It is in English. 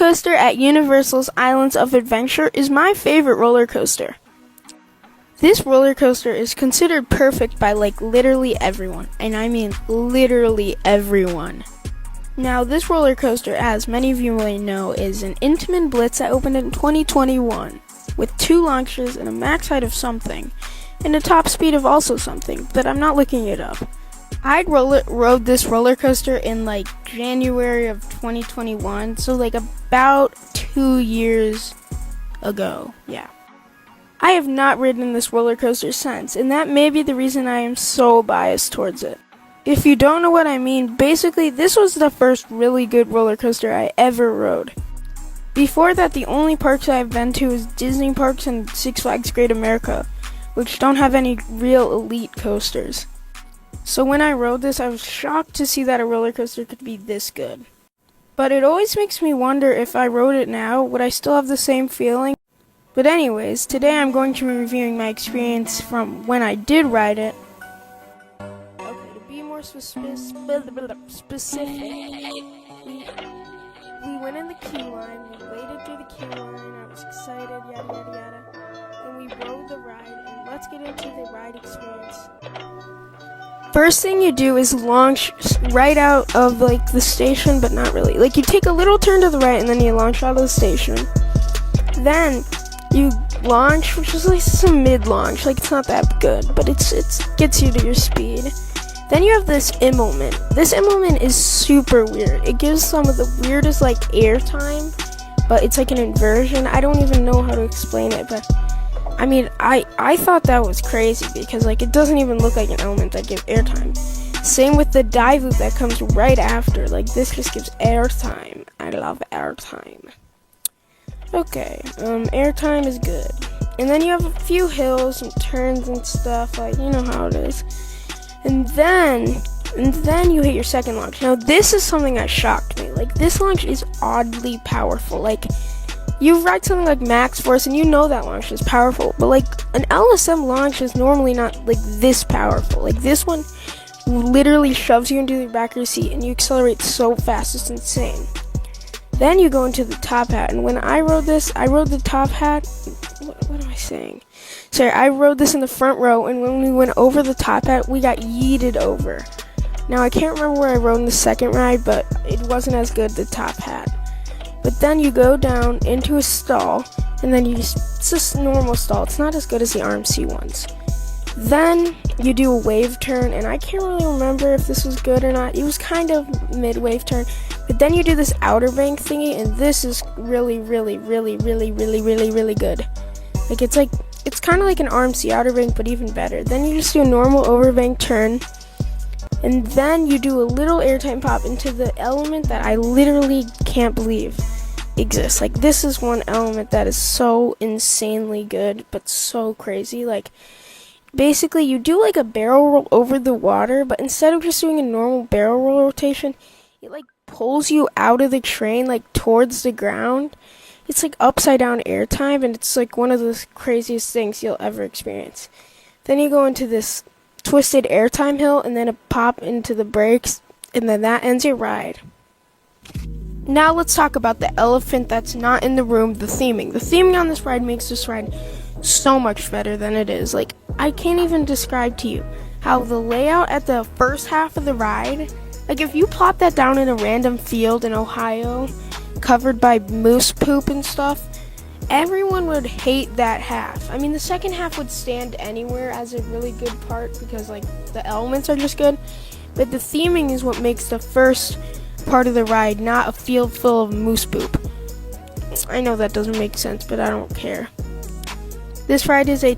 Coaster at Universal's Islands of Adventure is my favorite roller coaster. This roller coaster is considered perfect by literally everyone, and I mean literally everyone. Now this roller coaster, as many of you may know, is an Intamin Blitz that opened in 2021 with 2 launches and a max height of something and a top speed of also something, but I'm not looking it up. I rode this roller coaster in January of 2021, so about 2 years ago. Yeah. I have not ridden this roller coaster since, and that may be the reason I am so biased towards it. If you don't know what I mean, basically this was the first really good roller coaster I ever rode. Before that, the only parks I've been to is Disney parks and Six Flags Great America, which don't have any real elite coasters. So when I rode this, I was shocked to see that a roller coaster could be this good. But it always makes me wonder if I rode it now, would I still have the same feeling? But anyways, today I'm going to be reviewing my experience from when I did ride it. Okay, to be more specific, we went in the queue line, we waited through the queue line, I was excited, yada yada yada, and we rode the ride, and let's get into the ride experience. First thing you do is launch right out of the station, but not really. You take a little turn to the right and then you launch out of the station. Then you launch, which is some mid-launch. It's not that good, but it gets you to your speed. Then you have this immelment. This immelment is super weird. It gives some of the weirdest airtime, but it's an inversion. I don't even know how to explain it, but I mean, I thought that was crazy because it doesn't even look like an element that gives airtime. Same with the dive loop that comes right after. This just gives airtime. I love airtime. Okay, airtime is good. And then you have a few hills and turns and stuff, you know how it is. And then you hit your second launch. Now this is something that shocked me. This launch is oddly powerful. You ride something like Max Force and you know that launch is powerful, but an LSM launch is normally not this powerful. This one literally shoves you into the back of your seat and you accelerate so fast, it's insane. Then you go into the top hat, and when I rode this, I rode the top hat, what am I saying? Sorry, I rode this in the front row, and when we went over the top hat, we got yeeted over. Now I can't remember where I rode in the second ride, but it wasn't as good, the top hat. But then you go down into a stall, and then it's just a normal stall. It's not as good as the RMC ones. Then you do a wave turn, and I can't really remember if this was good or not. It was kind of mid-wave turn. But then you do this outer bank thingy, and this is really, really, really, really, really, really, really good. It's kind of like an RMC outer bank, but even better. Then you just do a normal overbank turn, and then you do a little airtime pop into the element that I literally can't believe exists. This is one element that is so insanely good, but so crazy. Basically you do a barrel roll over the water, but instead of just doing a normal barrel roll rotation, it pulls you out of the train towards the ground. It's upside down airtime, and it's one of the craziest things you'll ever experience. Then you go into this twisted airtime hill, and then a pop into the brakes, and then that ends your ride. Now let's talk about the elephant that's not in the room, the theming. The theming on this ride makes this ride so much better than it is. I can't even describe to you how the layout at the first half of the ride, if you plop that down in a random field in Ohio, covered by moose poop and stuff, everyone would hate that half. I mean, the second half would stand anywhere as a really good part because the elements are just good, but the theming is what makes the first part of the ride not a field full of moose poop. I know that doesn't make sense, but I don't care. This ride is a